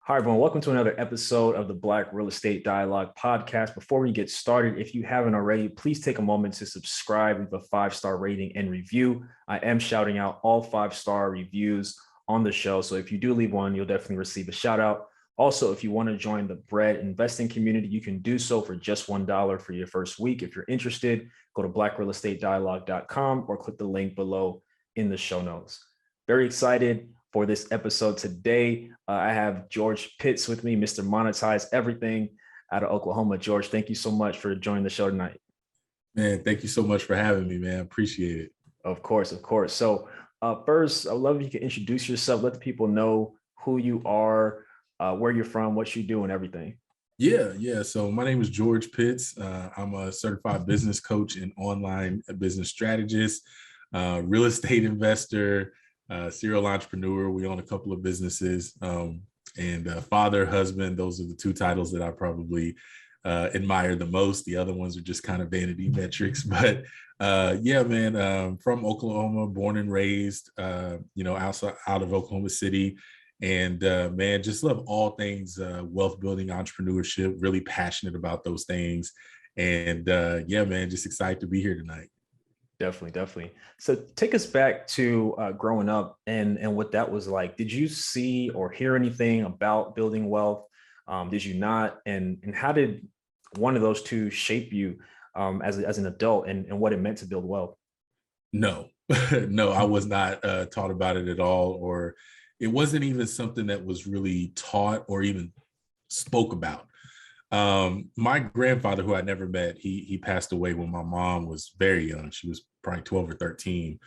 Hi, everyone. Welcome to another episode of the Black Real Estate Dialogue podcast. Before we get started, if you haven't already, please take a moment to subscribe, leave a 5-star rating and review. I am shouting out all 5-star reviews on the show. So if you do leave one, you'll definitely receive a shout out. Also, if you want to join the Bread investing community, you can do so for just $1 for your first week. If you're interested, go to blackrealestatedialogue.com or click the link below in the show notes. Very excited for this episode today. I have George Pitts with me, Mr. Monetize Everything out of Oklahoma. George, thank you so much for joining the show tonight. Man, thank you so much for having me, man. Appreciate it. Of course, of course. So first, I'd love if you could introduce yourself, let the people know who you are, where you're from, what you do, and everything. Yeah. So my name is George Pitts. I'm a certified business coach and online business strategist, real estate investor, serial entrepreneur. We own a couple of businesses, and father, husband. Those are the two titles that I probably admire the most. The other ones are just kind of vanity metrics. But yeah, man, from Oklahoma, born and raised, outside out of Oklahoma City. And man, just love all things wealth building, entrepreneurship, really passionate about those things. And yeah, man, just excited to be here tonight. Definitely. So take us back to growing up and what that was like. Did you see or hear anything about building wealth? Did you not? And how did one of those two shape you as an adult and what it meant to build wealth? No, no, I was not taught about it at all, or it wasn't even something that was really taught or even spoke about. My grandfather, who I never met, he passed away when my mom was very young. She was probably 12 or 13.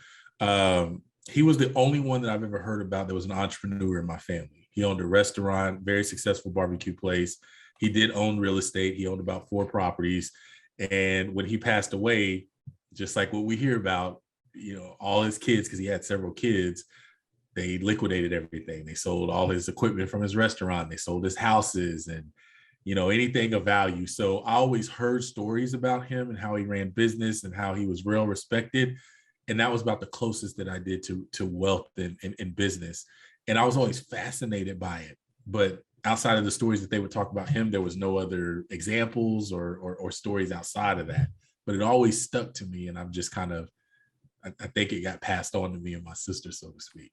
He was the only one that I've ever heard about that was an entrepreneur in my family. He owned a restaurant, very successful barbecue place. He did own real estate. He owned about 4 properties. And when he passed away, just like what we hear about, all his kids, because he had several kids, they liquidated everything. They sold all his equipment from his restaurant. They sold his houses and anything of value. So I always heard stories about him and how he ran business and how he was well respected. And that was about the closest that I did to wealth and business. And I was always fascinated by it. But outside of the stories that they would talk about him, there was no other examples or stories outside of that. But it always stuck to me. And I've just kind of, I think it got passed on to me and my sister, so to speak.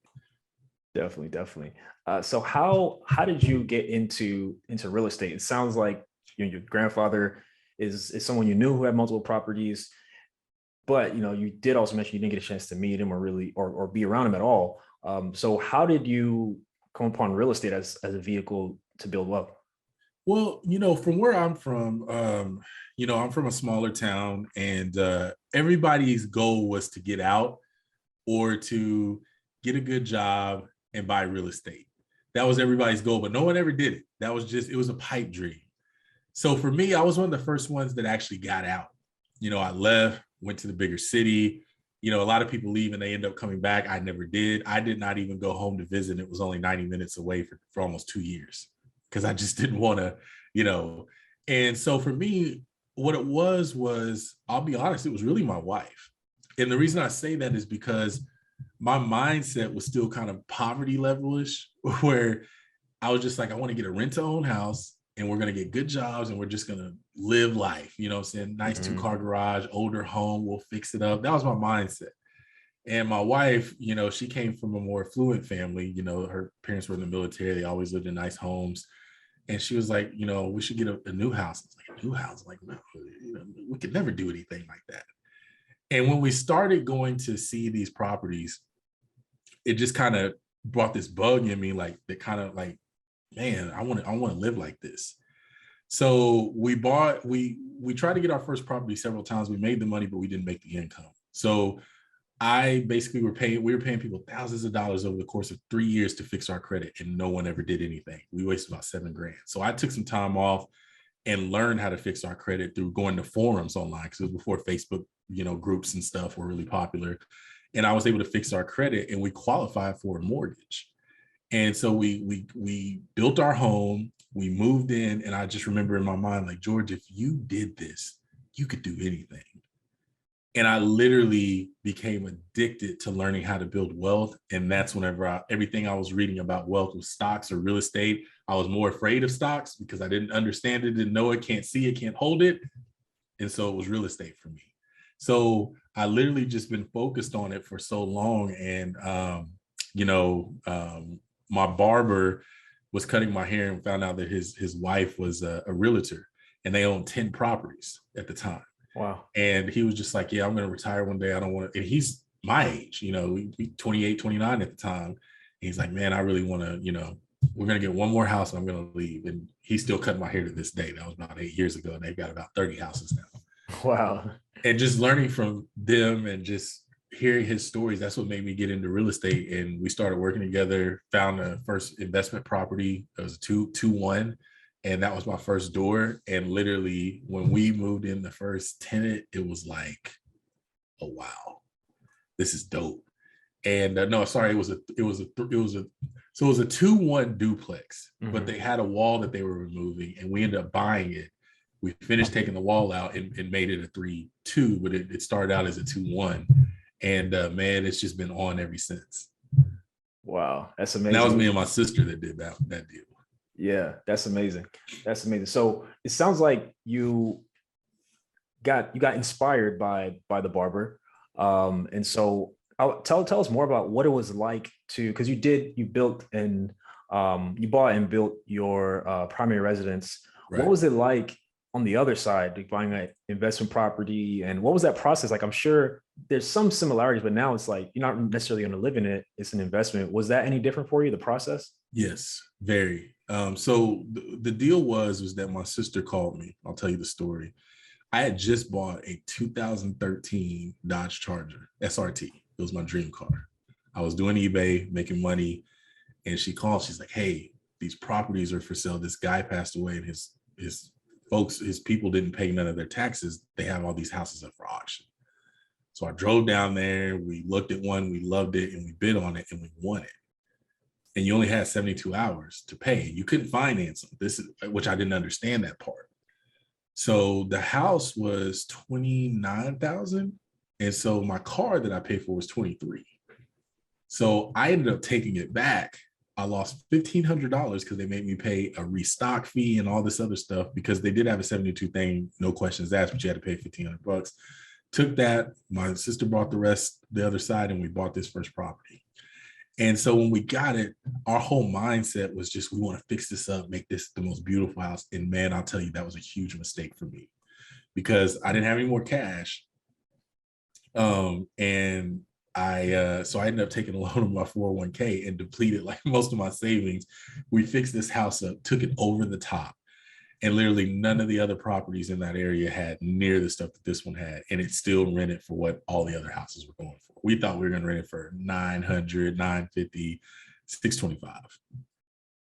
Definitely. So how did you get into real estate? It sounds like your grandfather is someone you knew who had multiple properties, but you did also mention you didn't get a chance to meet him or be around him at all. So how did you come upon real estate as a vehicle to build wealth? Well, from where I'm from, I'm from a smaller town, and everybody's goal was to get out or to get a good job and buy real estate. That was everybody's goal, but no one ever did it. It was a pipe dream. So for me, I was one of the first ones that actually got out. I left, went to the bigger city. A lot of people leave and they end up coming back. I never did. I did not even go home to visit. It was only 90 minutes away for almost 2 years because I just didn't want to, And so for me, what it was, I'll be honest, it was really my wife. And the reason I say that is because my mindset was still kind of poverty levelish, where I was just like, I want to get a rent-to-own house and we're going to get good jobs and we're just going to live life, saying nice 2-car garage, older home, we'll fix it up. That was my mindset. And my wife, she came from a more affluent family. Her parents were in the military. They always lived in nice homes. And she was like, we should get a new house. It's like, a new house? Like, no, we could never do anything like that. And when we started going to see these properties, it just kind of brought this bug in me, like that kind of like, man, I want to live like this. So we tried to get our first property several times. We made the money, but we didn't make the income. So we were paying people thousands of dollars over the course of 3 years to fix our credit, and no one ever did anything. We wasted about $7,000. So I took some time off and learned how to fix our credit through going to forums online, because it was before Facebook, groups and stuff were really popular. And I was able to fix our credit and we qualified for a mortgage. And so we built our home, we moved in, and I just remember in my mind, like, George, if you did this, you could do anything. And I literally became addicted to learning how to build wealth. And that's whenever everything I was reading about wealth was stocks or real estate. I was more afraid of stocks because I didn't understand it, didn't know it, can't see it, can't hold it. And so it was real estate for me. So I literally just been focused on it for so long. And, my barber was cutting my hair and found out that his wife was a realtor, and they owned 10 properties at the time. Wow. And he was just like, yeah, I'm going to retire one day. I don't want to. And he's my age, we 28, 29 at the time. And he's like, man, I really want to, we're going to get one more house and I'm going to leave. And he's still cutting my hair to this day. That was about 8 years ago. And they've got about 30 houses now. Wow. And just learning from them and just hearing his stories, that's what made me get into real estate. And we started working together, found a first investment property. It was a 2-1. And that was my first door. And literally when we moved in the first tenant, it was like, oh, wow, this is dope. And it was a 2-1 duplex, but they had a wall that they were removing, and we ended up buying it. We finished taking the wall out and made it a 3-2, but it started out as a 2-1. And man, it's just been on ever since. Wow, that's amazing. And that was me and my sister that did that deal. Yeah, that's amazing. That's amazing. So it sounds like you got inspired by the barber. And so tell us more about what it was like because you bought and built your primary residence. Right. What was it like on the other side, like buying an investment property, and what was that process like? I'm sure there's some similarities, but now it's like you're not necessarily going to live in it. It's an investment. Was that any different for you, the process? Yes, very. So the deal was that my sister called me. I'll tell you the story. I had just bought a 2013 Dodge Charger SRT. It was my dream car. I was doing eBay, making money, and she called. She's like, "Hey, these properties are for sale. This guy passed away, and his people didn't pay none of their taxes. They have all these houses up for auction." So I drove down there. We looked at one, we loved it, and we bid on it, and we won it. And you only had 72 hours to pay. You couldn't finance them. Which I didn't understand that part. So the house was $29,000. And so my car that I paid for was $23,000. So I ended up taking it back. I lost $1,500 because they made me pay a restock fee and all this other stuff, because they did have a 72 thing, no questions asked, but you had to pay $1,500. Took that. My sister bought the other side, and we bought this first property. And so when we got it, our whole mindset was just, we want to fix this up, make this the most beautiful house. And man, I'll tell you, that was a huge mistake for me because I didn't have any more cash. And so I ended up taking a loan of my 401k and depleted like most of my savings. We fixed this house up, took it over the top. And literally none of the other properties in that area had near the stuff that this one had. And it still rented for what all the other houses were going for. We thought we were going to rent it for $900, $950, $625.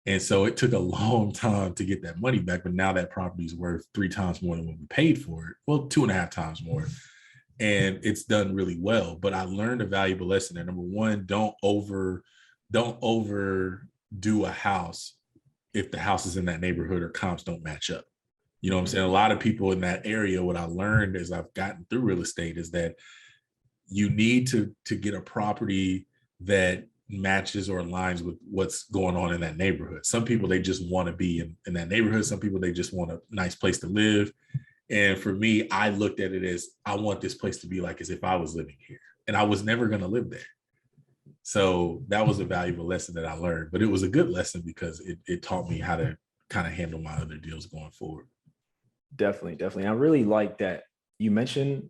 And so it took a long time to get that money back. But now that property is worth 3 times more than what we paid for it. Well, 2.5 times more. And it's done really well. But I learned a valuable lesson there. Number one, don't overdo a house if the houses in that neighborhood or comps don't match up. You know what I'm saying? A lot of people in that area, what I learned as I've gotten through real estate is that you need to get a property that matches or aligns with what's going on in that neighborhood. Some people, they just want to be in that neighborhood. Some people, they just want a nice place to live. And for me, I looked at it as, I want this place to be like as if I was living here. And I was never going to live there. So that was a valuable lesson that I learned, but it was a good lesson because it taught me how to kind of handle my other deals going forward. Definitely. I really like that you mentioned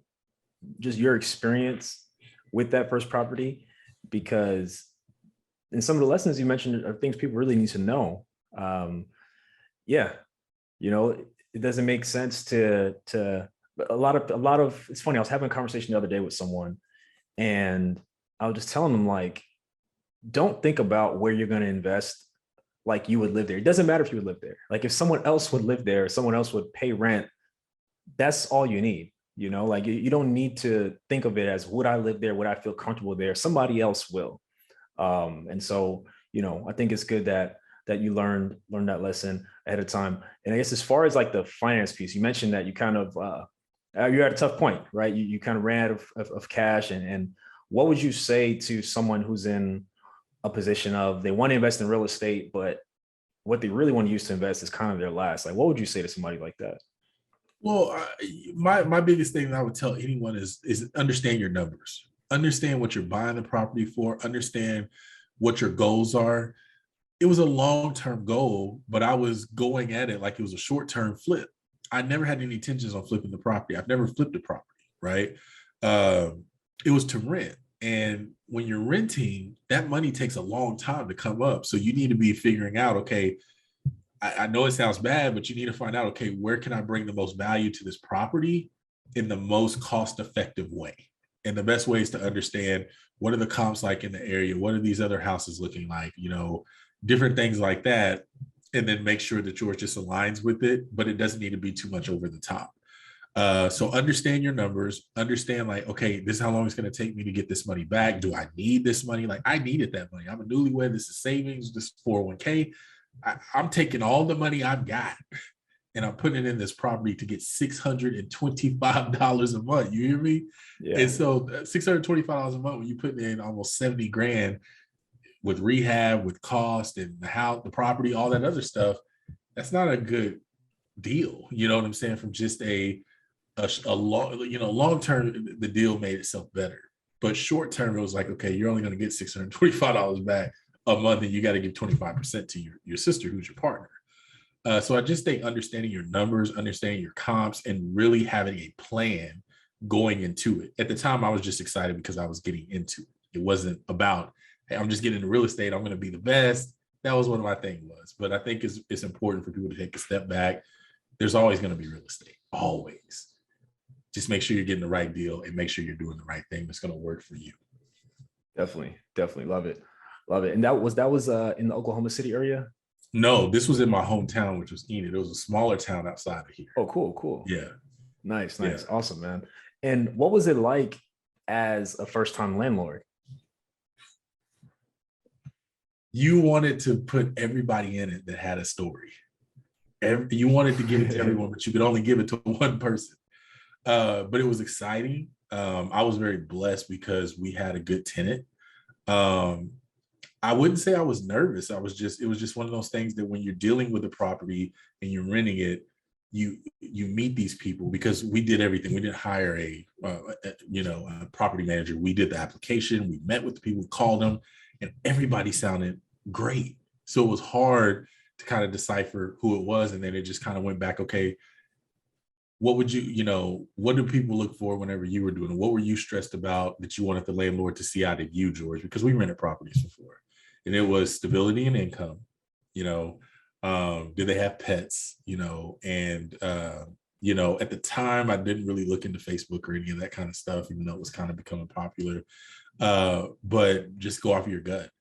just your experience with that first property, because in some of the lessons you mentioned are things people really need to know. It doesn't make sense to a lot of, it's funny. I was having a conversation the other day with someone, and I was just telling them, like, don't think about where you're going to invest like you would live there. It doesn't matter if you would live there. Like if someone else would live there, someone else would pay rent, that's all you need. Like you don't need to think of it as, would I live there? Would I feel comfortable there? Somebody else will. And so, I think it's good that you learned that lesson ahead of time. And I guess as far as like the finance piece, you mentioned that you kind of, you're at a tough point, right? You kind of ran out of cash, and what would you say to someone who's in a position of, they want to invest in real estate, but what they really want to use to invest is kind of their last. Like, what would you say to somebody like that? Well, my biggest thing that I would tell anyone is understand your numbers. Understand what you're buying the property for. Understand what your goals are. It was a long-term goal, but I was going at it like it was a short-term flip. I never had any intentions on flipping the property. I've never flipped a property, right? It was to rent. And when you're renting, that money takes a long time to come up. So you need to be figuring out, okay, I know it sounds bad, but you need to find out, okay, where can I bring the most value to this property in the most cost-effective way? And the best way is to understand what are the comps like in the area? What are these other houses looking like? Different things like that. And then make sure that yours just aligns with it, but it doesn't need to be too much over the top. So understand your numbers, understand like, okay, this is how long it's going to take me to get this money back. Do I need this money? Like I needed that money. I'm a newlywed. This is savings, this is 401k. I'm taking all the money I've got and I'm putting it in this property to get $625 a month. You hear me? Yeah. And so $625 a month, when you put in almost 70 grand with rehab, with cost and the house, the property, all that other stuff, that's not a good deal. You know what I'm saying? From just a long term, the deal made itself better. But short term, it was like, okay, you're only going to get $625 back a month, and you got to give 25% to your sister, who's your partner. So I just think understanding your numbers, understanding your comps, and really having a plan going into it. At the time, I was just excited because I was getting into it. It wasn't about, hey, I'm just getting into real estate. I'm going to be the best. That was what my thing was. But I think it's important for people to take a step back. There's always going to be real estate, always. Just make sure you're getting the right deal and make sure you're doing the right thing that's going to work for you. Definitely love it. And that was in the Oklahoma City area? No, this was in my hometown, which was Enid. It was a smaller town outside of here. Oh, cool. Yeah. Nice. Yeah. Awesome, man. And what was it like as a first-time landlord? You wanted to put everybody in it that had a story. You wanted to give it to everyone, but you could only give it to one person. But it was exciting. I was very blessed because we had a good tenant. I wouldn't say I was nervous. It was just one of those things that when you're dealing with a property and you're renting it, you meet these people, because we did everything. We didn't hire a property manager. We did the application. We met with the people, called them, and everybody sounded great. So it was hard to kind of decipher who it was. And then it just kind of went back, okay, what would what do people look for whenever you were doing it? What were you stressed about that you wanted the landlord to see out of you, George? Because we rented properties before. And it was stability and income, do they have pets, and, at the time I didn't really look into Facebook or any of that kind of stuff, even though it was kind of becoming popular, but just go off of your gut.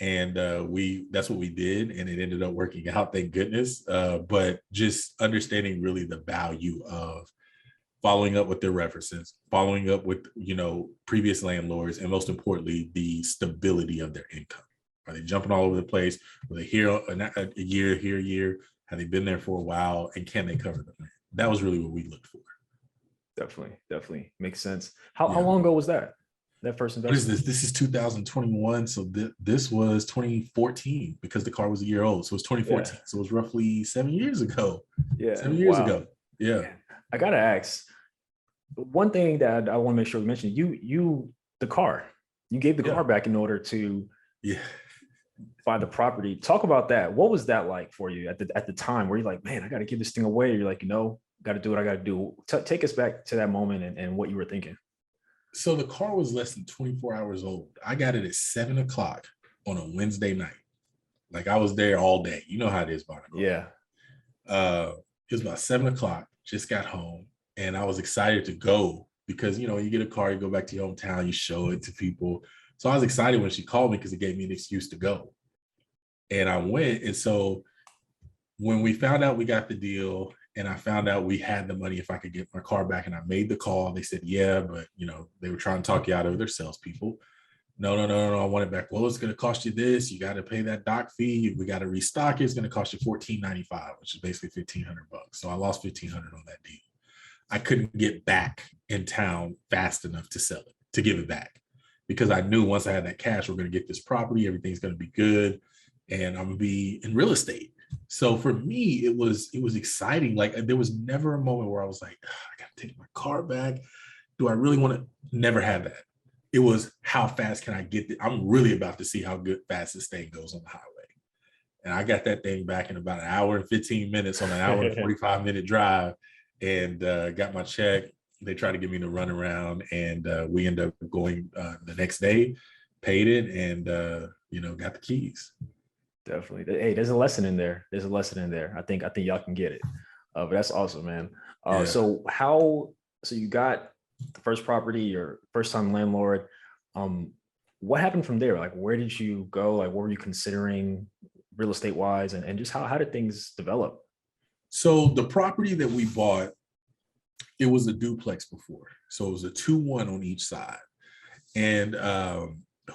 And that's what we did. And it ended up working out, thank goodness. But just understanding really the value of following up with their references, following up with, previous landlords, and most importantly, the stability of their income. Are they jumping all over the place? Are they here a year? Have they been there for a while? And can they cover the rent? That was really what we looked for. Definitely makes sense. How long ago was that first investment? What is this? This is 2021. So this was 2014, because the car was a year old. So it was 2014. Yeah. So it was roughly 7 years ago. Yeah. 7 years ago. Yeah. I got to ask, one thing that I want to make sure we mention, you gave the car back in order to buy the property. Talk about that. What was that like for you at the time? Where you're like, man, I got to give this thing away. Or you're like, got to do what I got to do. Take us back to that moment and what you were thinking. So the car was less than 24 hours old. I got it at 7:00 on a Wednesday night. Like I was there all day. You know how it is, Barney. Yeah. It was about 7:00. Just got home, and I was excited to go because you get a car, you go back to your hometown, you show it to people. So I was excited when she called me because it gave me an excuse to go. And I went. And so when we found out we got the deal and I found out we had the money if I could get my car back, and I made the call, they said, yeah, but they were trying to talk you out of their salespeople. No, I want it back. Well, it's going to cost you this. You got to pay that doc fee. We got to restock it. It's going to cost you $1,495, which is basically $1,500. So I lost $1,500 on that deal. I couldn't get back in town fast enough to sell it, to give it back, because I knew once I had that cash, we're going to get this property. Everything's going to be good. And I'm going to be in real estate. So for me, it was exciting. Like there was never a moment where I was like, I gotta take my car back. Do I really want to? Never had that. It was how fast can I get there? I'm really about to see how good fast this thing goes on the highway. And I got that thing back in about an hour and 15 minutes on an hour and 45-minute drive, and got my check. They tried to give me the runaround, and we ended up going the next day, paid it, and got the keys. Definitely. Hey, there's a lesson in there. There's a lesson in there. I think y'all can get it. But that's awesome, man. Yeah. So you got the first property, your first time landlord. What happened from there? Like, where did you go? Like, what were you considering real estate wise, and just how did things develop? So the property that we bought, it was a duplex before. So it was a 2-1 on each side. And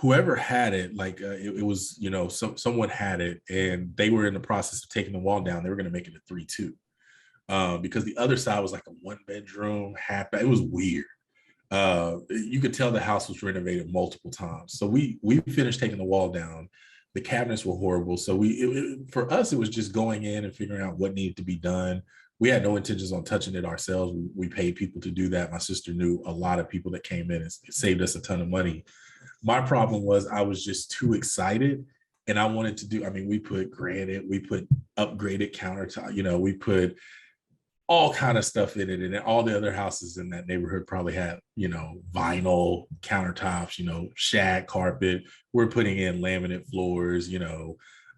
whoever had it, like it was, someone had it, and they were in the process of taking the wall down. They were going to make it a 3-2 because the other side was like a 1-bedroom, half. It was weird. You could tell the house was renovated multiple times. So we finished taking the wall down. The cabinets were horrible. So for us, it was just going in and figuring out what needed to be done. We had no intentions on touching it ourselves. We paid people to do that. My sister knew a lot of people that came in, and it saved us a ton of money. My problem was I was just too excited, and I wanted to do, we put granite, we put upgraded countertop, we put all kind of stuff in it. And then all the other houses in that neighborhood probably had, vinyl countertops, shag carpet. We're putting in laminate floors,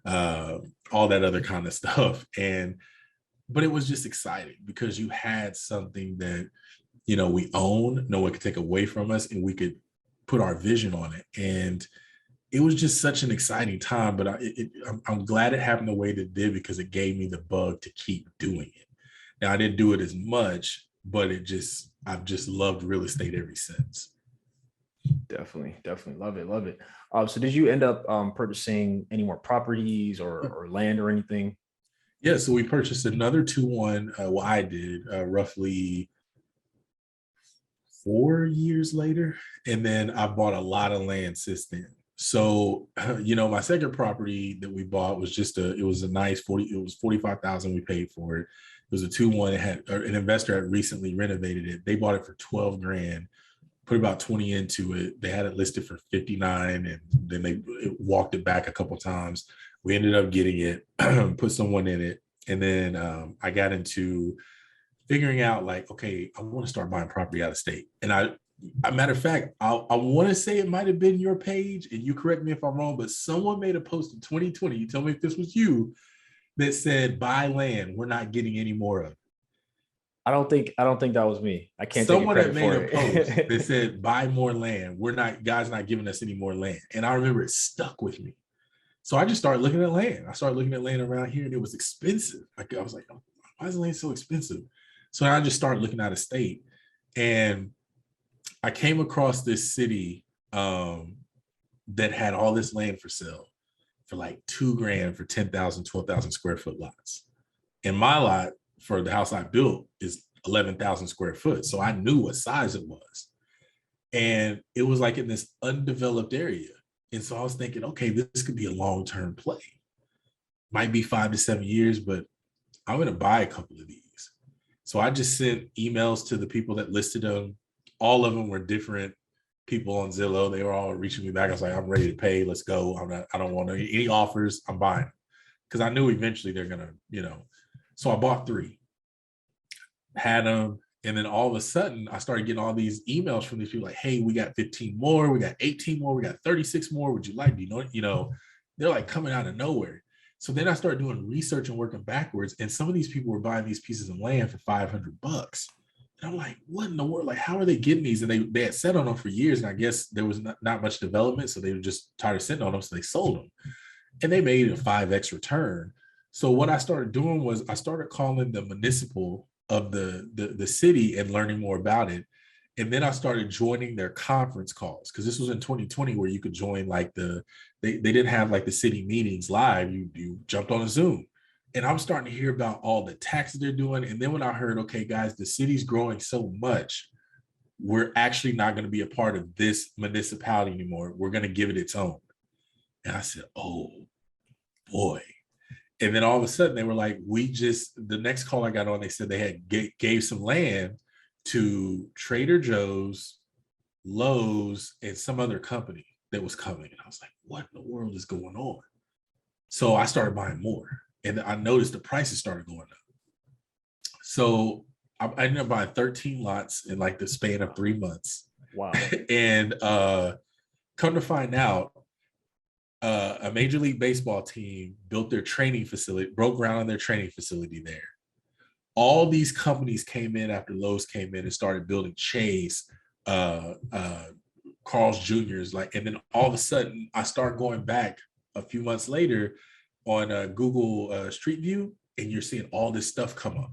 all that other kind of stuff. But it was just exciting because you had something that, we own, no one could take away from us, and we could put our vision on it. And it was just such an exciting time. But I'm glad it happened the way that it did, because it gave me the bug to keep doing it. Now, I didn't do it as much, but I've just loved real estate ever since. Definitely love it. So did you end up purchasing any more properties or land or anything? Yeah, so we purchased another 2-1. Well, I did roughly 4 years later, and then I bought a lot of land since then. So, my second property that we bought was it was a nice 40. It was 45,000 we paid for it. It was a 2-1. It had an investor had recently renovated it. They bought it for 12 grand, put about 20 into it. They had it listed for 59, and then they walked it back a couple of times. We ended up getting it, put someone in it. And then I got into figuring out like, okay, I want to start buying property out of state. And a matter of fact, I want to say it might have been your page, and you correct me if I'm wrong, but someone made a post in 2020. You tell me if this was you, that said, buy land. We're not getting any more of it. I don't think that was me. I can't. Someone that made a post that said, buy more land. God's not giving us any more land. And I remember it stuck with me. So I just started looking at land. I started looking at land around here, and it was expensive. I was like, oh, why is land so expensive? So I just started looking out of state, and I came across this city that had all this land for sale for like 2 grand for 10,000, 12,000 square foot lots. And my lot for the house I built is 11,000 square foot. So I knew what size it was. And it was like in this undeveloped area. And so I was thinking, okay, this could be a long-term play. Might be 5 to 7 years, but I'm going to buy a couple of these. So I just sent emails to the people that listed them. All of them were different people on Zillow. They were all reaching me back. I was like, I'm ready to pay. Let's go. I don't want any offers. I'm buying. Because I knew eventually they're going to, So I bought 3, had them. And then all of a sudden I started getting all these emails from these people like, hey, we got 15 more. We got 18 more. We got 36 more. Would you like, they're like coming out of nowhere. So then I started doing research and working backwards. And some of these people were buying these pieces of land for $500. And I'm like, what in the world? Like, how are they getting these? And they had sat on them for years. And I guess there was not much development. So they were just tired of sitting on them. So they sold them. And they made a 5x return. So what I started doing was I started calling the municipal of the city and learning more about it. And then I started joining their conference calls, because this was in 2020 where you could join like they didn't have like the city meetings live. You jumped on a Zoom. And I'm starting to hear about all the taxes they're doing. And then when I heard, okay, guys, the city's growing so much, we're actually not going to be a part of this municipality anymore. We're going to give it its own. And I said, oh boy. And then all of a sudden they were like, the next call I got on, they said they had gave some land to Trader Joe's, Lowe's, and some other company that was coming. And I was like, what in the world is going on? So I started buying more, and I noticed the prices started going up. So I ended up buying 13 lots in like the span of 3 months. Wow. And come to find out, a Major League Baseball team built their training facility, broke ground on their training facility there. All these companies came in after Lowe's came in and started building Chase, Carl's Jr.'s, like, and then all of a sudden I start going back a few months later on Google Street View, and you're seeing all this stuff come up.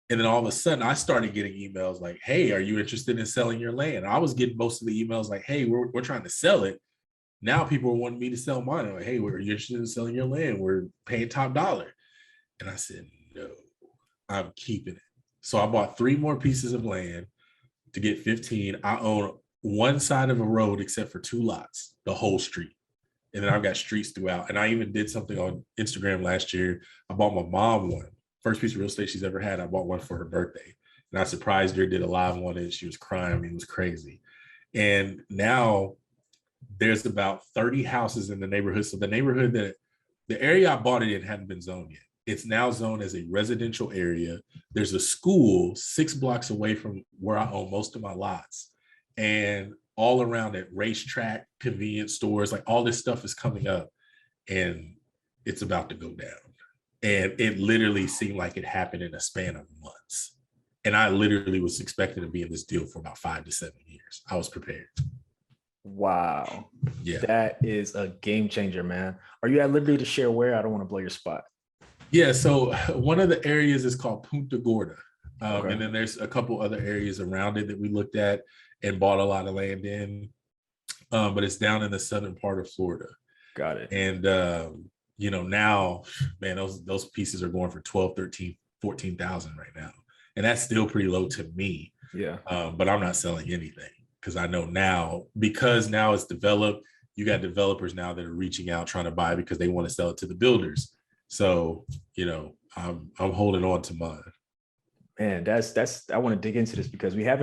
And then all of a sudden I started getting emails like, hey, are you interested in selling your land? I was getting most of the emails like, hey, we're trying to sell it. Now people are wanting me to sell mine. I'm like, hey, are you interested in selling your land? We're paying top dollar. And I said, no, I'm keeping it. So I bought 3 more pieces of land to get 15. I own one side of a road except for 2 lots, the whole street. And then I've got streets throughout. And I even did something on Instagram last year. I bought my mom one. First piece of real estate she's ever had. I bought one for her birthday. And I surprised her, did a live one, and she was crying. I mean, it was crazy. And now there's about 30 houses in the neighborhood. So the neighborhood the area I bought it in hadn't been zoned yet. It's now zoned as a residential area. There's a school 6 blocks away from where I own most of my lots. And all around it, racetrack, convenience stores, like all this stuff is coming up, and it's about to go down. And it literally seemed like it happened in a span of months. And I literally was expecting to be in this deal for about 5 to 7 years. I was prepared. Wow. Yeah. That is a game changer, man. Are you at liberty to share where? I don't want to blow your spot. Yeah. So one of the areas is called Punta Gorda. Okay. And then there's a couple other areas around it that we looked at and bought a lot of land in. But it's down in the southern part of Florida. Got it. And, now, man, those pieces are going for 12, 13, 14,000 right now. And that's still pretty low to me. Yeah. But I'm not selling anything because I know now, because now it's developed, you got developers now that are reaching out trying to buy because they want to sell it to the builders. So, I'm holding on to mine. Man, that's I want to dig into this because we've had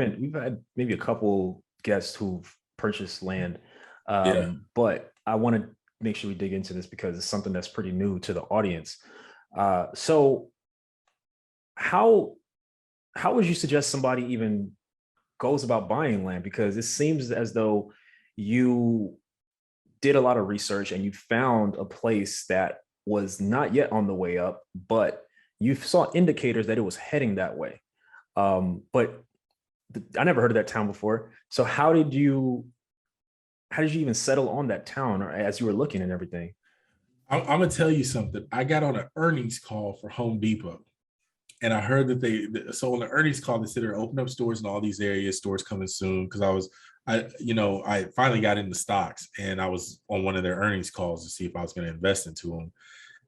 maybe a couple guests who've purchased land. But I want to make sure we dig into this because it's something that's pretty new to the audience. So how would you suggest somebody even goes about buying land? Because it seems as though you did a lot of research and you found a place that was not yet on the way up, but you saw indicators that it was heading that way. But I never heard of that town before. So how did you even settle on that town, or as you were looking and everything? I'm going to tell you something. I got on an earnings call for Home Depot, and I heard that so on the earnings call, they said they're opening up stores in all these areas, stores coming soon. Because I finally got into stocks, and I was on one of their earnings calls to see if I was going to invest into them.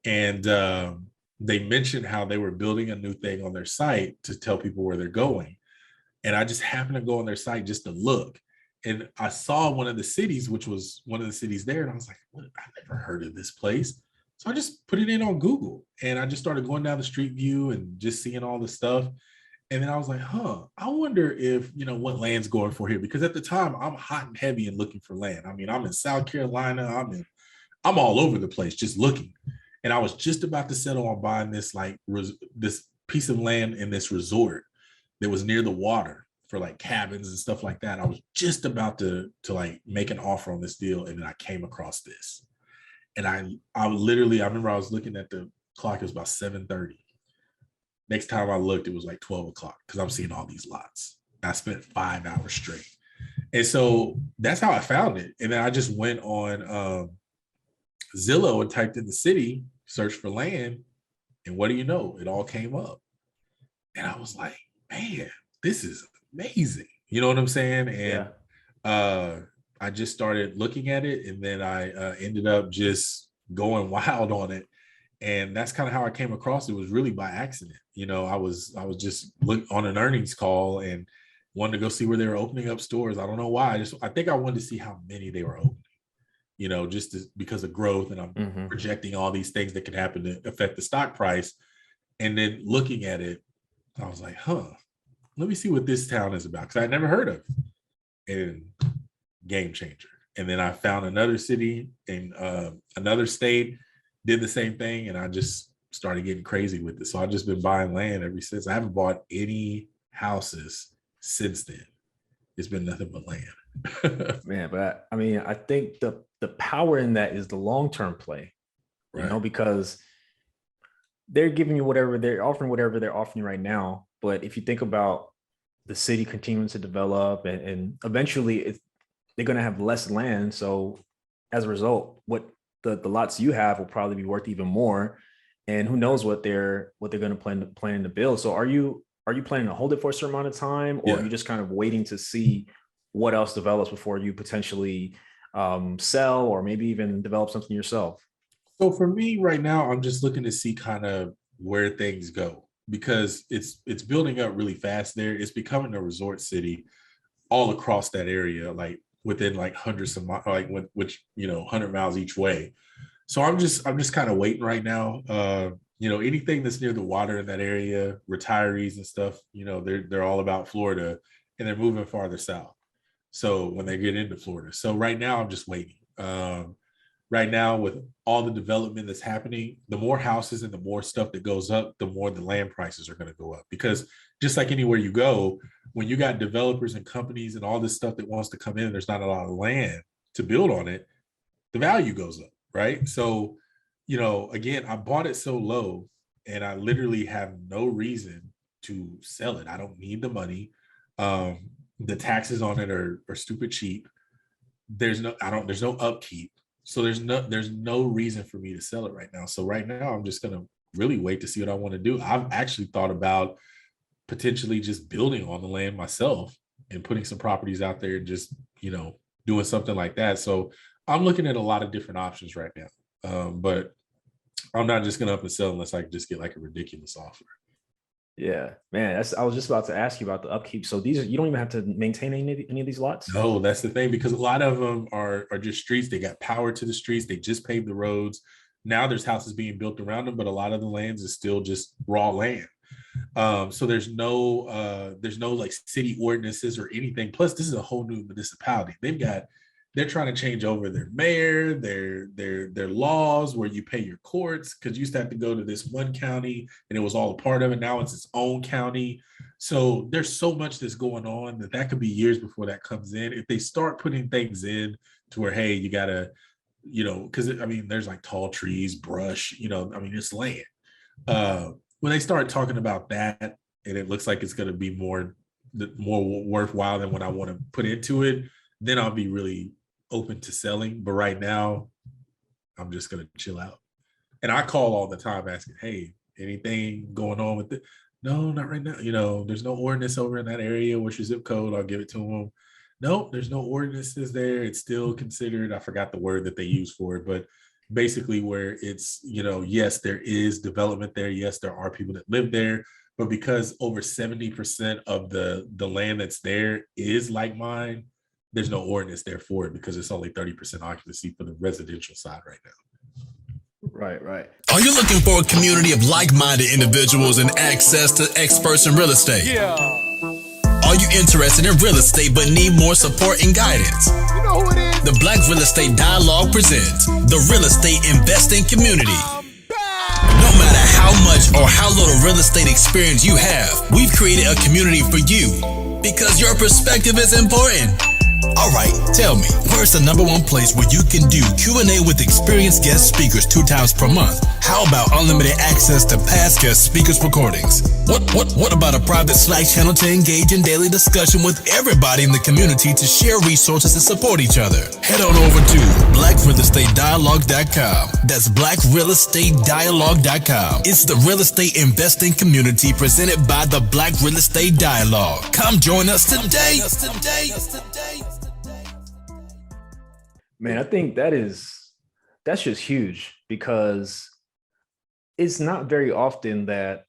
And they mentioned how they were building a new thing on their site to tell people where they're going. And I just happened to go on their site just to look. And I saw one of the cities, which was one of the cities there. And I was like, I've never heard of this place. So I just put it in on Google, and I just started going down the street view and just seeing all the stuff. And then I was like, I wonder if, what land's going for here. Because at the time I'm hot and heavy and looking for land. I mean, I'm in South Carolina. I'm all over the place just looking. And I was just about to settle on buying this this piece of land in this resort that was near the water for like cabins and stuff like that. I was just about to like make an offer on this deal, and then I came across this. And I remember I was looking at the clock, it was about 7:30. Next time I looked, it was like 12 o'clock because I'm seeing all these lots. I spent 5 hours straight. And so that's how I found it. And then I just went on Zillow and typed in the city, searched for land, and what do you know? It all came up. And I was like, man, this is amazing. You know what I'm saying? And I just started looking at it, and then I ended up just going wild on it. And that's kind of how I came across it. Was really by accident. I was just on an earnings call and wanted to go see where they were opening up stores. I don't know why. I think I wanted to see how many they were opening. because of growth, and I'm projecting all these things that could happen to affect the stock price. And then looking at it, I was like, let me see what this town is about, because I never heard of it. And game changer. And then I found another city in another state, did the same thing, and I just started getting crazy with it. So I've just been buying land ever since. I haven't bought any houses since then. It's been nothing but land. Man, but I mean, I think the power in that is the long-term play, Right. because they're giving you whatever they're offering you right now. But if you think about the city continuing to develop, and eventually they're going to have less land. So as a result, what the lots you have will probably be worth even more. And who knows what they're going to plan to build. So are you planning to hold it for a certain amount of time, or are you just kind of waiting to see what else develops before you potentially sell, or maybe even develop something yourself? So for me right now, I'm just looking to see kind of where things go, because it's building up really fast there. It's becoming a resort city all across that area, like within like hundreds of miles, like 100 miles each way. So I'm just kind of waiting right now. Anything that's near the water in that area, retirees and stuff, they're all about Florida, and they're moving farther south. So when they get into Florida, so right now I'm just waiting. Right now, with all the development that's happening, the more houses and the more stuff that goes up, the more the land prices are going to go up. Because just like anywhere you go, when you got developers and companies and all this stuff that wants to come in, there's not a lot of land to build on it, the value goes up, right? So, again, I bought it so low, and I literally have no reason to sell it. I don't need the money. The taxes on it are stupid cheap. There's no upkeep. So there's no reason for me to sell it right now. So right now I'm just gonna really wait to see what I want to do. I've actually thought about potentially just building on the land myself and putting some properties out there and just, doing something like that. So I'm looking at a lot of different options right now. But I'm not just gonna up and sell unless I can just get like a ridiculous offer. Yeah, man. I was just about to ask you about the upkeep. So you don't even have to maintain any of these lots? No, that's the thing, because a lot of them are just streets. They got power to the streets. They just paved the roads. Now there's houses being built around them, but a lot of the lands is still just raw land. So there's no like city ordinances or anything. Plus, this is a whole new municipality. They're trying to change over their mayor, their laws, where you pay your courts, because you used to have to go to this one county and it was all a part of it. Now it's its own county. So there's so much that's going on that could be years before that comes in. If they start putting things in to where, hey, you gotta, because there's like tall trees, brush, it's land. When they start talking about that, and it looks like it's going to be more worthwhile than what I want to put into it, then I'll be really open to selling. But right now, I'm just going to chill out. And I call all the time asking, hey, anything going on with it? No, not right now. There's no ordinance over in that area. What's your zip code? I'll give it to them. No, there's no ordinances there. It's still considered, I forgot the word that they use for it, but basically where it's, yes, there is development there. Yes, there are people that live there, but because over 70% of the land that's there is like mine, there's no ordinance there for it, because it's only 30% occupancy for the residential side right now. Right. Are you looking for a community of like-minded individuals and access to experts in real estate? Yeah. Are you interested in real estate but need more support and guidance? You know who it is? The Black Real Estate Dialogue presents the Real Estate Investing Community. No matter how much or how little real estate experience you have, we've created a community for you because your perspective is important. All right, tell me, where's the number one place where you can do Q&A with experienced guest speakers 2 times per month? How about unlimited access to past guest speakers' recordings? What about a private Slack channel to engage in daily discussion with everybody in the community to share resources and support each other? Head on over to blackrealestatedialogue.com. That's blackrealestatedialogue.com. It's the real estate investing community presented by the Black Real Estate Dialogue. Come join us today. Man, I think that's just huge, because it's not very often that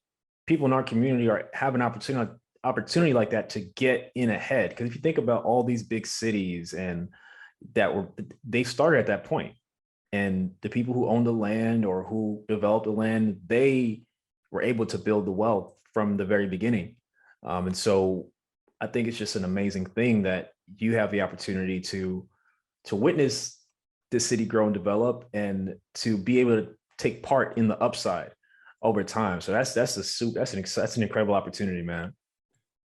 people in our community have an opportunity like that to get in ahead. Because if you think about all these big cities and, they started at that point. And the people who owned the land or who developed the land, they were able to build the wealth from the very beginning. And so I think it's just an amazing thing that you have the opportunity to witness this city grow and develop, and to be able to take part in the upside over time. So that's an incredible opportunity, man.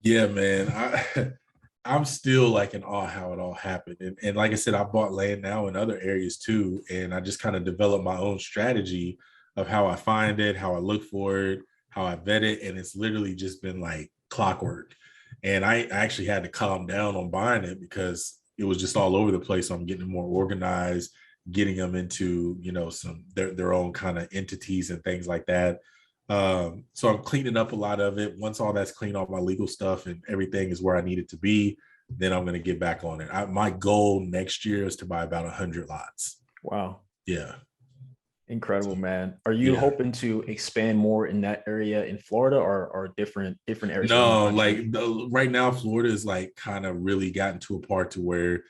Yeah, man. I'm still like in awe how it all happened. And like I said, I bought land now in other areas too. And I just kind of developed my own strategy of how I find it, how I look for it, how I vet it. And it's literally just been like clockwork. And I actually had to calm down on buying it because it was just all over the place. So I'm getting more organized, getting them into, some their own kind of entities and things like that. So I'm cleaning up a lot of it. Once all that's clean, all my legal stuff and everything is where I need it to be, then I'm going to get back on it. My goal next year is to buy about 100 lots. Wow. Yeah. Incredible, man. Are you hoping to expand more in that area in Florida or different areas? No, right now, Florida is like kind of really gotten to a part to where,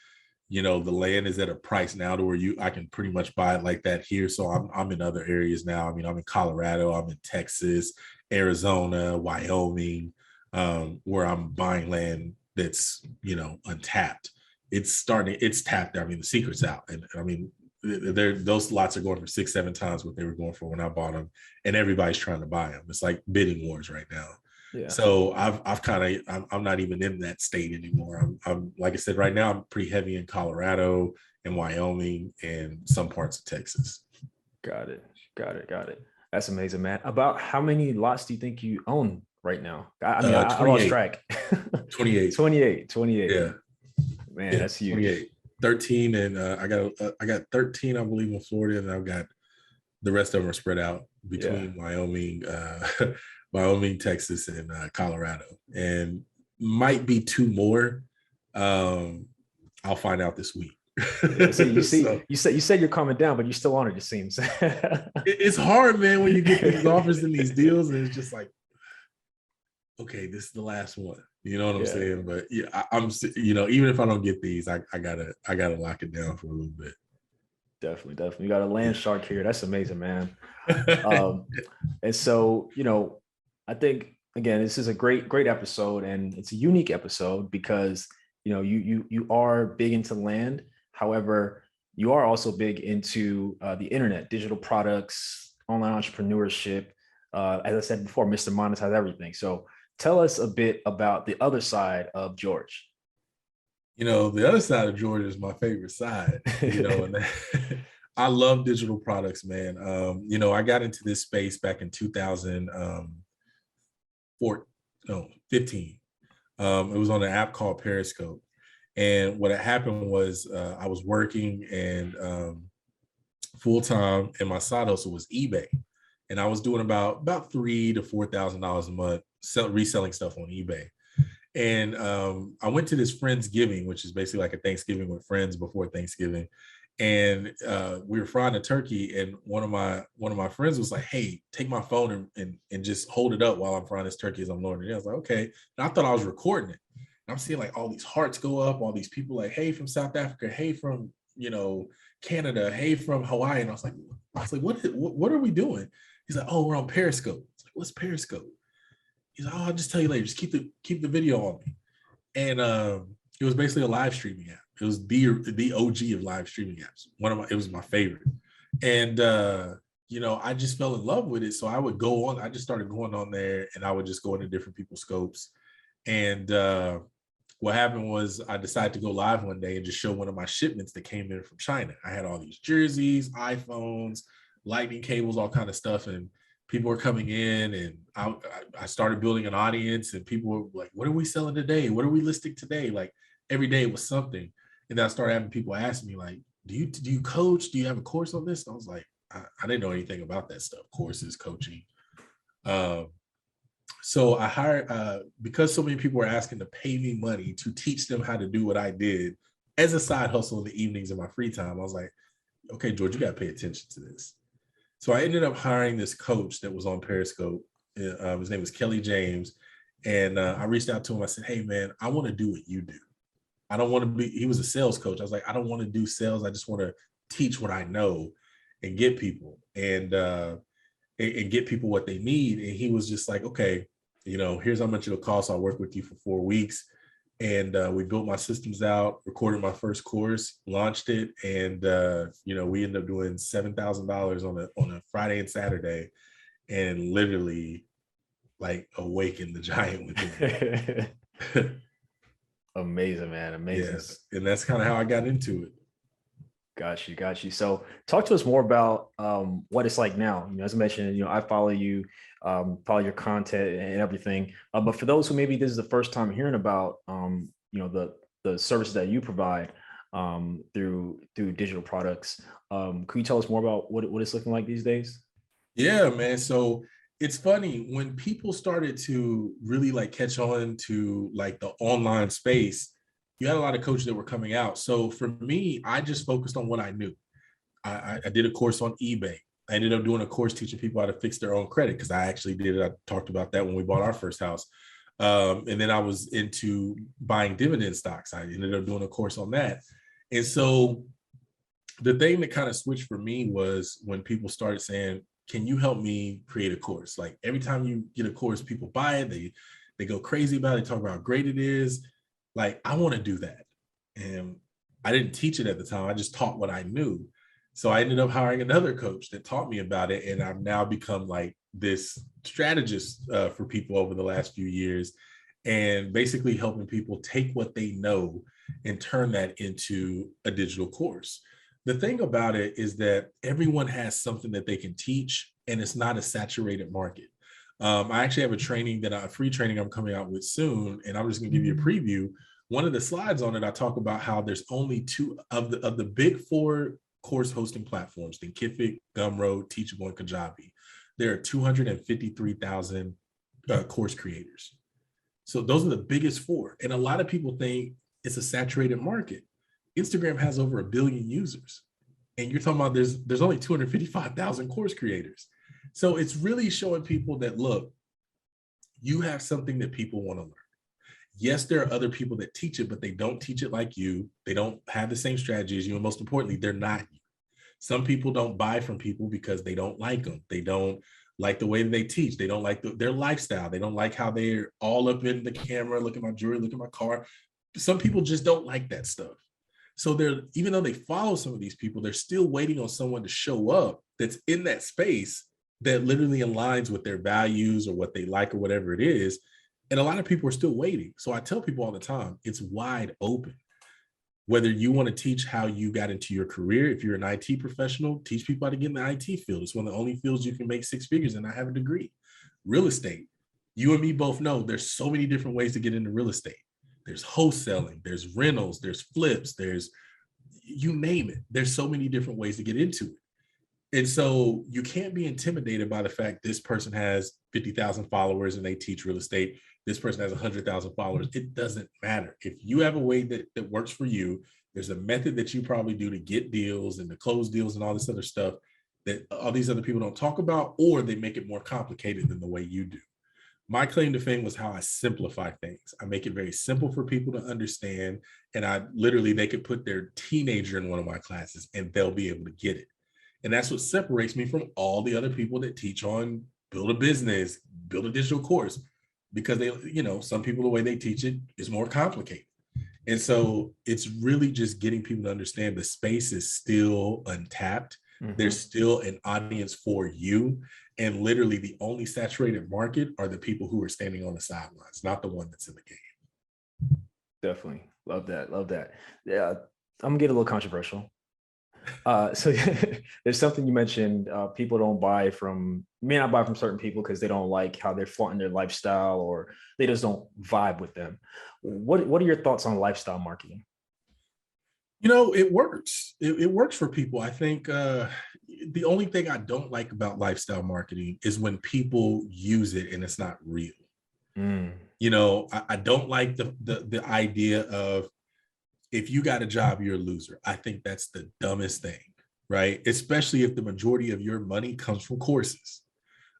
the land is at a price now to where I can pretty much buy it like that here. So I'm in other areas now. I mean, I'm in Colorado, I'm in Texas, Arizona, Wyoming, where I'm buying land that's, untapped. It's tapped. I mean, the secret's out. And I mean, those lots are going for 6-7 times what they were going for when I bought them, and everybody's trying to buy them. It's like bidding wars right now. Yeah. So I'm not even in that state anymore. I'm like I said, right now I'm pretty heavy in Colorado and Wyoming and some parts of Texas. Got it. That's amazing, man. About how many lots do you think you own right now? I mean, I lost track. 28. 28. Yeah. Man, that's huge. 28. 13, and I got 13, I believe, in Florida, and I've got the rest of them are spread out between Wyoming, Texas, and Colorado, and might be 2 more. I'll find out this week. So you said you're calming down, but you're still on it. It seems it's hard, man, when you get these offers and these deals, and it's just like, okay, this is the last one. You know what I'm saying? But yeah, I'm even if I don't get these, I gotta lock it down for a little bit. Definitely. You got a land shark here. That's amazing, man. And so, I think again, this is a great episode, and it's a unique episode because you are big into land. However, you are also big into the internet, digital products, online entrepreneurship. As I said before, Mr. Monetize Everything. So tell us a bit about the other side of George. The other side of George is my favorite side. And I love digital products, man. I got into this space back in 2015. It was on an app called Periscope. And what had happened was I was working and full-time, and my side hustle was eBay. And I was doing about $3,000 to $4,000 a month reselling stuff on eBay. And I went to this Friendsgiving, which is basically like a Thanksgiving with friends before Thanksgiving. And we were frying a turkey, and one of my friends was like, "Hey, take my phone and just hold it up while I'm frying this turkey as I'm loading it." I was like, "Okay." And I thought I was recording it. And I'm seeing like all these hearts go up, all these people like, "Hey, from South Africa, hey, from Canada, hey, from Hawaii." And I was like, "What are we doing?" He's like, "Oh, we're on Periscope." I was like, "What's Periscope?" He's like, "Oh, I'll just tell you later. Just keep the video on me." And it was basically a live streaming app. It was the OG of live streaming apps. It was my favorite. And I just fell in love with it. So I would go on. I just started going on there, and I would just go into different people's scopes. And what happened was I decided to go live one day and just show one of my shipments that came in from China. I had all these jerseys, iPhones, lightning cables, all kind of stuff, and people were coming in, and I started building an audience, and people were like, "What are we selling today? What are we listing today?" Like every day it was something. And then I started having people ask me like, do you coach? Do you have a course on this? And I was like, I didn't know anything about that stuff, courses, coaching. So I hired, because so many people were asking to pay me money to teach them how to do what I did as a side hustle in the evenings in my free time. I was like, okay, George, you got to pay attention to this. So I ended up hiring this coach that was on Periscope. His name was Kelly James. And I reached out to him. I said, "Hey, man, I want to do what you do. I don't want to be, he was a sales coach. I was like, I don't want to do sales. I just want to teach what I know and get people and get people what they need. And he was just like, okay, you know, here's how much it'll cost. I'll work with you for 4 weeks. And we built my systems out, recorded my first course, launched it. And, you know, we ended up doing $7,000 on a Friday and Saturday, and literally like awakened the giant within me. Amazing, man. Amazing. Yes. And that's kind of how I got into it. Got you. So talk to us more about what it's like now. You know, as I mentioned, you know, I follow you, follow your content and everything. But for those who maybe this is the first time hearing about, you know, the services that you provide through digital products, could you tell us more about what it's looking like these days? Yeah, man. So it's funny when people started to really like catch on to like the online space. You had a lot of coaches that were coming out. So for me, I just focused on what I knew. I did a course on eBay. I ended up doing a course teaching people how to fix their own credit, because I actually did it. I talked about that when we bought our first house. And then I was into buying dividend stocks. I ended up doing a course on that. And so the thing that kind of switched for me was when people started saying, can you help me create a course? Like every time you get a course, people buy it. They go crazy about it, talk about how great it is. Like, I want to do that. And I didn't teach it at the time. I just taught what I knew. So I ended up hiring another coach that taught me about it. And I've now become like this strategist for people over the last few years, and basically helping people take what they know and turn that into a digital course. The thing about it is that everyone has something that they can teach, and it's not a saturated market. I actually have a free training I'm coming out with soon, and I'm just going to give you a preview. One of the slides on it, I talk about how there's only 2 of the big 4 course hosting platforms: Thinkific, Gumroad, Teachable, and Kajabi. There are 253,000 course creators. So those are the biggest 4. And a lot of people think it's a saturated market. Instagram has over 1 billion users, and you're talking about there's only 255,000 course creators. So it's really showing people that, look, you have something that people want to learn. Yes, there are other people that teach it, but they don't teach it like you. They don't have the same strategy as you. And most importantly, they're not you. Some people don't buy from people because they don't like them. They don't like the way that they teach. They don't like their lifestyle. They don't like how they're all up in the camera, look at my jewelry, look at my car. Some people just don't like that stuff. So even though they follow some of these people, they're still waiting on someone to show up that's in that space that literally aligns with their values or what they like or whatever it is. And a lot of people are still waiting. So I tell people all the time, it's wide open. Whether you want to teach how you got into your career, if you're an IT professional, teach people how to get in the IT field. It's one of the only fields you can make 6 figures and not have a degree. Real estate. You and me both know there's so many different ways to get into real estate. There's wholesaling, there's rentals, there's flips, there's, you name it. There's so many different ways to get into it. And so you can't be intimidated by the fact this person has 50,000 followers and they teach real estate. This person has 100,000 followers. It doesn't matter. If you have a way that works for you, there's a method that you probably do to get deals and to close deals and all this other stuff that all these other people don't talk about, or they make it more complicated than the way you do. My claim to fame was how I simplify things. I make it very simple for people to understand. And they could put their teenager in one of my classes and they'll be able to get it. And that's what separates me from all the other people that teach on build a business, build a digital course, because some people, the way they teach it is more complicated. And so it's really just getting people to understand the space is still untapped. Mm-hmm. There's still an audience for you. And literally the only saturated market are the people who are standing on the sidelines, not the one that's in the game. Definitely. Love that. Yeah. I'm gonna get a little controversial. So there's something you mentioned, people may not buy from certain people because they don't like how they're flaunting their lifestyle, or they just don't vibe with them. What are your thoughts on lifestyle marketing? It works. It works for people. I think the only thing I don't like about lifestyle marketing is when people use it and it's not real. I don't like the idea of, if you got a job, you're a loser. I think that's the dumbest thing, right? Especially if the majority of your money comes from courses.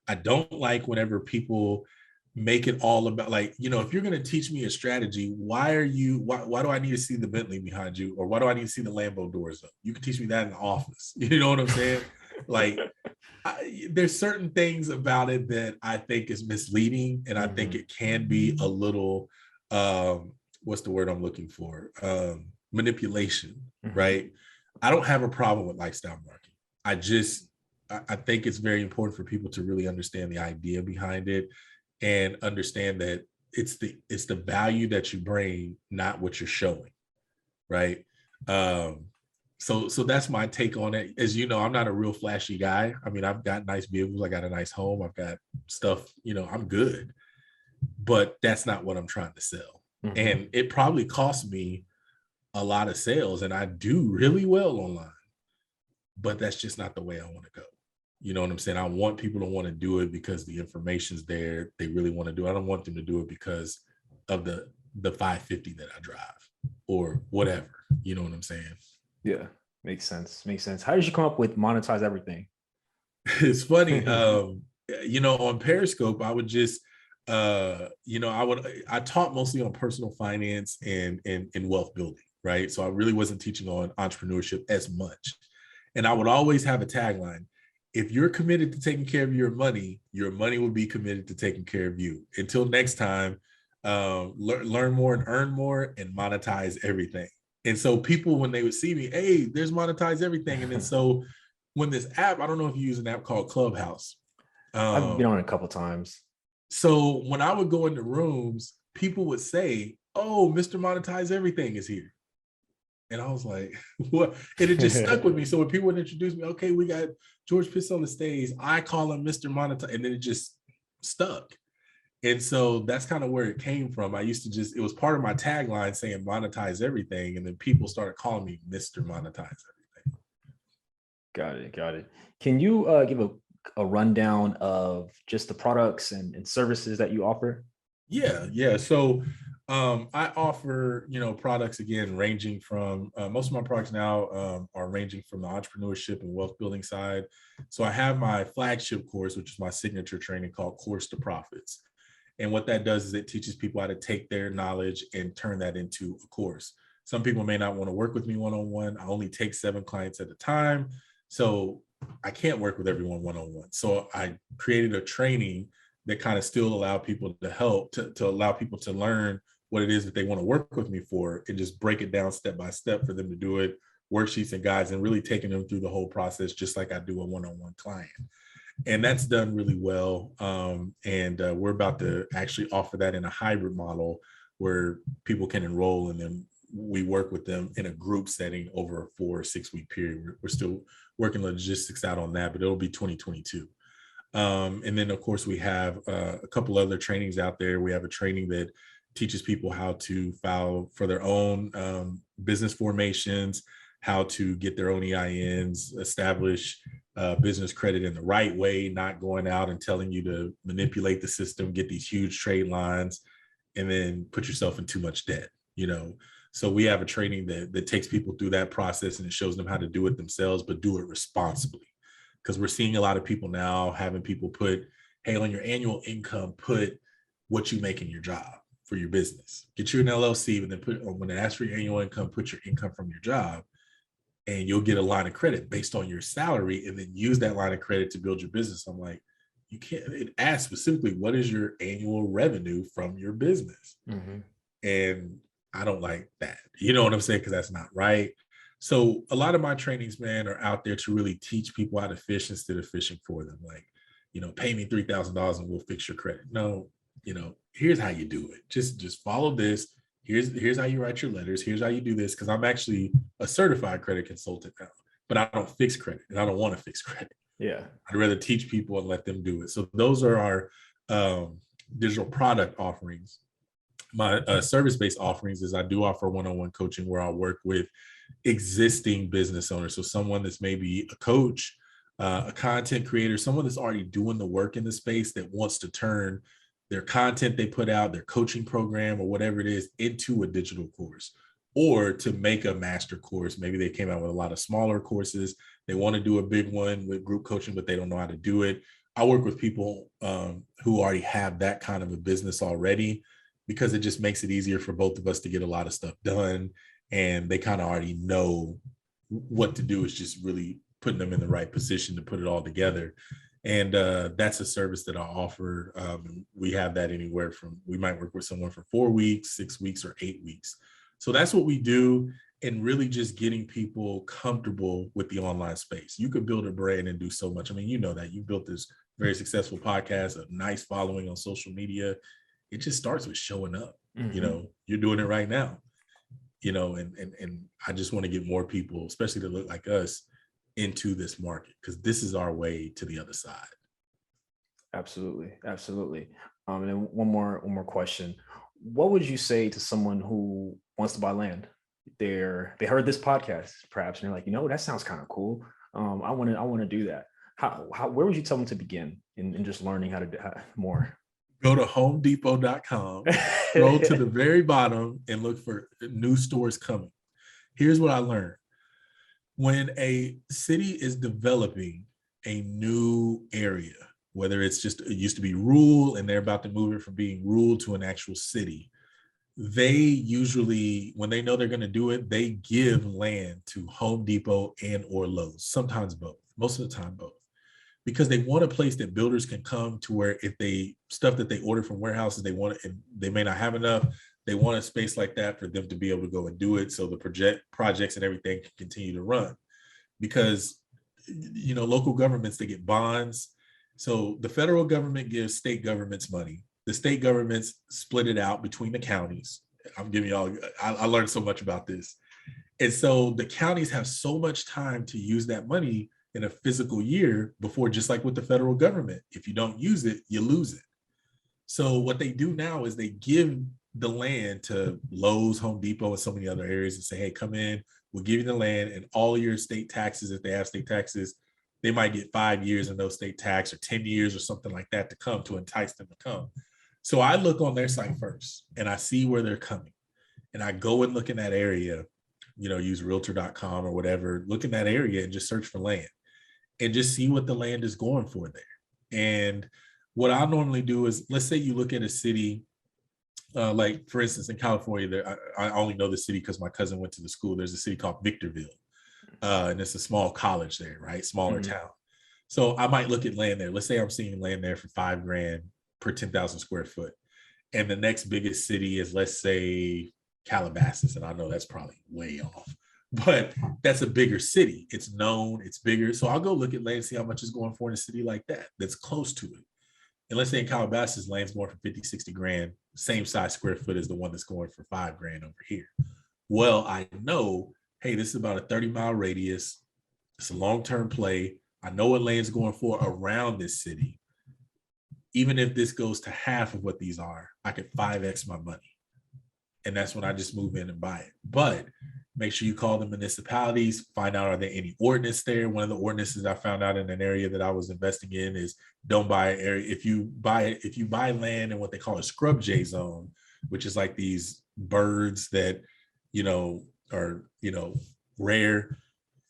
I don't like whenever people make it all about, like, you know, if you're going to teach me a strategy, why do I need to see the Bentley behind you? Or why do I need to see the Lambo doors up? You can teach me that in the office. You know what I'm saying? Like, there's certain things about it that I think is misleading. And I think it can be a little, what's the word I'm looking for? Manipulation, right? I don't have a problem with lifestyle marketing. I think it's very important for people to really understand the idea behind it and understand that it's the value that you bring, not what you're showing, right? So that's my take on it. As you know, I'm not a real flashy guy. I mean, I've got nice vehicles, I got a nice home, I've got stuff, you know, I'm good, but that's not what I'm trying to sell. And it probably cost me a lot of sales, and I do really well online, but that's just not the way I want to go. You know what I'm saying? I want people to want to do it because the information's there. They really want to do it. I don't want them to do it because of the 550 that I drive or whatever. You know what I'm saying? Yeah, makes sense. How did you come up with Monetize Everything? It's funny. You know, on Periscope, I would just, you know, I taught mostly on personal finance and wealth building, right? So I really wasn't teaching on entrepreneurship as much. And I would always have a tagline: if you're committed to taking care of your money will be committed to taking care of you. Until next time, learn more and earn more and monetize everything. And so people, when they would see me, hey, there's Monetize Everything. And then so when this app, I don't know if you use an app called Clubhouse. I've been on it a couple times. So when I would go into rooms, people would say, oh, Mr. Monetize Everything is here. And I was like, what? And it just stuck with me. So when people would introduce me, okay, we got George Pitts on the stage, I call him Mr. Monetize, and then it just stuck. And so that's kind of where it came from. I used to it was part of my tagline saying monetize everything. And then people started calling me Mr. Monetize Everything. Got it. Can you give a rundown of just the products and services that you offer? Yeah. So I offer, you know, products, again, ranging from most of my products now are ranging from the entrepreneurship and wealth building side. So I have my flagship course, which is my signature training, called Course to Profits. And what that does is it teaches people how to take their knowledge and turn that into a course. Some people may not want to work with me one-on-one. I only take 7 clients at a time. So I can't work with everyone one-on-one. So I created a training that kind of still allow people to allow people to learn what it is that they want to work with me for, and just break it down step by step for them to do it, worksheets and guides, and really taking them through the whole process, just like I do a one-on-one client. And that's done really well. And we're about to actually offer that in a hybrid model where people can enroll, and then we work with them in a group setting over a 4 or 6 week period. We're still working logistics out on that, but it'll be 2022. And then, of course, we have a couple other trainings out there. We have a training that teaches people how to file for their own business formations, how to get their own EINs, establish business credit in the right way, not going out and telling you to manipulate the system, get these huge trade lines, and then put yourself in too much debt, you know. So we have a training that takes people through that process, and it shows them how to do it themselves, but do it responsibly. Because we're seeing a lot of people now having people put, hey, on your annual income, put what you make in your job for your business. Get you an LLC, and then when it asks for your annual income, put your income from your job, and you'll get a line of credit based on your salary, and then use that line of credit to build your business. I'm like, you can't. It asks specifically, what is your annual revenue from your business? And I don't like that. You know what I'm saying? Because that's not right. So a lot of my trainings, man, are out there to really teach people how to fish instead of fishing for them. Like, you know, pay me $3,000 and we'll fix your credit. No, you know, here's how you do it. Just follow this. Here's how you write your letters. Here's how you do this. Because I'm actually a certified credit consultant now, but I don't fix credit, and I don't want to fix credit. Yeah, I'd rather teach people and let them do it. So those are our digital product offerings. My service-based offerings is I do offer one-on-one coaching where I'll work with existing business owners. So someone that's maybe a coach, a content creator, someone that's already doing the work in the space that wants to turn their content they put out, their coaching program or whatever it is, into a digital course, or to make a master course. Maybe they came out with a lot of smaller courses. They want to do a big one with group coaching, but they don't know how to do it. I work with people who already have that kind of a business already, because it just makes it easier for both of us to get a lot of stuff done. And they kind of already know what to do. It's just really putting them in the right position to put it all together. And that's a service that I offer. We have that anywhere from, we might work with someone for 4 weeks, 6 weeks, or 8 weeks. So that's what we do. And really just getting people comfortable with the online space. You could build a brand and do so much. I mean, you know that you built this very successful podcast, a nice following on social media. It just starts with showing up. Mm-hmm. You know, you're doing it right now. You know, and I just want to get more people, especially that look like us, into this market, because this is our way to the other side. Absolutely. And then one more question. What would you say to someone who wants to buy land? They heard this podcast perhaps, and they're like, that sounds kind of cool. I want to do that. Where would you tell them to begin in just learning how to do more? Go to homedepot.com, scroll to the very bottom, and look for new stores coming. Here's what I learned. When a city is developing a new area, whether it's just, it used to be rural and they're about to move it from being rural to an actual city, they usually, when they know they're going to do it, they give land to Home Depot and or Lowe's, sometimes both, most of the time both, because they want a place that builders can come to, where if they, stuff that they order from warehouses, they want it, and they may not have enough, they want a space like that for them to be able to go and do it, so the projects and everything can continue to run. Because, local governments, they get bonds. So the federal government gives state governments money. The state governments split it out between the counties. I'm giving y'all, I learned so much about this. And so the counties have so much time to use that money in a physical year before, just like with the federal government, if you don't use it, you lose it. So what they do now is they give the land to Lowe's, Home Depot, and so many other areas, and say, hey, come in, we'll give you the land, and all of your state taxes, if they have state taxes, they might get 5 years in those state tax, or 10 years or something like that to come, to entice them to come. So I look on their site first and I see where they're coming, and I go and look in that area, use realtor.com or whatever, look in that area and just search for land and just see what the land is going for there. And what I normally do is, let's say you look at a city, like for instance, in California, I only know the city because my cousin went to the school. There's a city called Victorville, and it's a small college there, right? Smaller town. So I might look at land there. Let's say I'm seeing land there for $5,000 per 10,000 square foot. And the next biggest city is, let's say, Calabasas. And I know that's probably way off, but that's a bigger city. It's known, it's bigger. So I'll go look at land and see how much it's going for in a city like that, that's close to it. And let's say in Calabasas, land's going for 50, 60 grand, same size square foot as the one that's going for $5,000 over here. Well, I know, hey, this is about a 30-mile radius. It's a long-term play. I know what land's going for around this city. Even if this goes to half of what these are, I could 5x my money. And that's when I just move in and buy it. But make sure you call the municipalities, find out, are there any ordinance there? One of the ordinances I found out in an area that I was investing in is, don't buy an area. If you buy land in what they call a scrub J zone, which is like these birds that, are, rare,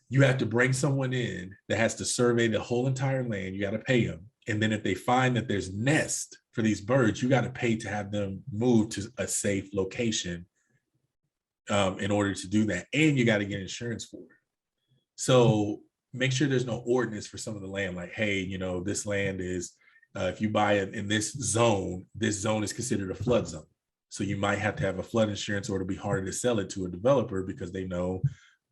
you have to bring someone in that has to survey the whole entire land. You got to pay them. And then if they find that there's nests for these birds, you got to pay to have them move to a safe location in order to do that. And you got to get insurance for it. So make sure there's no ordinance for some of the land. Like, hey, this land is, if you buy it in this zone is considered a flood zone. So you might have to have a flood insurance, or it'll be harder to sell it to a developer because they know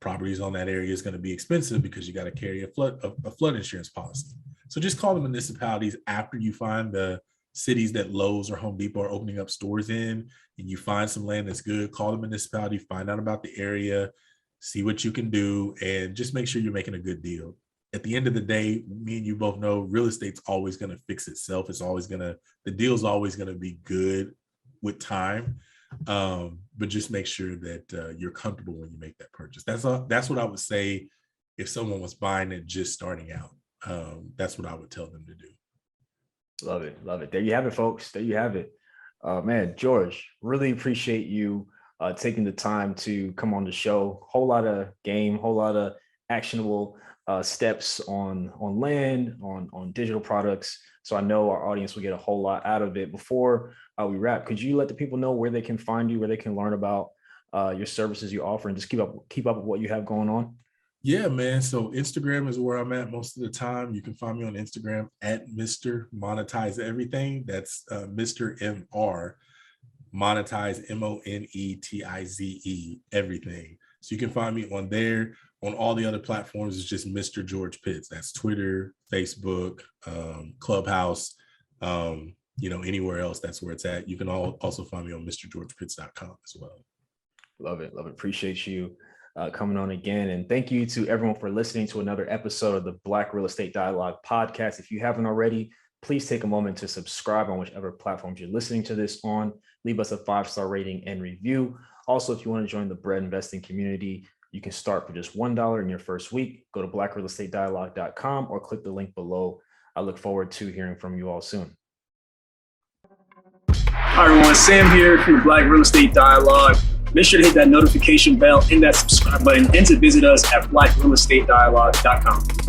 properties on that area is going to be expensive, because you got to carry a flood insurance policy. So just call the municipalities after you find the cities that Lowe's or Home Depot are opening up stores in, and you find some land that's good. Call the municipality, find out about the area, see what you can do, and just make sure you're making a good deal. At the end of the day, me and you both know real estate's always going to fix itself. The deal's always going to be good with time. But just make sure that you're comfortable when you make that purchase. That's what I would say if someone was buying it just starting out. That's what I would tell them to do. Love it. There you have it, folks. There you have it. Man, George, really appreciate you taking the time to come on the show. Whole lot of game, whole lot of actionable steps on land, on digital products. So I know our audience will get a whole lot out of it. Before we wrap, could you let the people know where they can find you, where they can learn about your services you offer, and just keep up with what you have going on? Yeah, man. So Instagram is where I'm at most of the time. You can find me on Instagram at Mr. Monetize Everything. That's Mr. MR Monetize Monetize Everything. So you can find me on there. On all the other platforms, it's just Mr. George Pitts. That's Twitter, Facebook, Clubhouse, anywhere else. That's where it's at. You can also find me on MrGeorgePitts.com as well. Love it. Appreciate you coming on again. And thank you to everyone for listening to another episode of the Black Real Estate Dialogue podcast. If you haven't already, please take a moment to subscribe on whichever platforms you're listening to this on. Leave us a 5-star rating and review. Also, if you want to join the Bread Investing community, you can start for just $1 in your first week. Go to blackrealestatedialogue.com or click the link below. I look forward to hearing from you all soon. Hi, everyone. Sam here from the Black Real Estate Dialogue. Make sure to hit that notification bell and that subscribe button and to visit us at blackrealestatedialogue.com.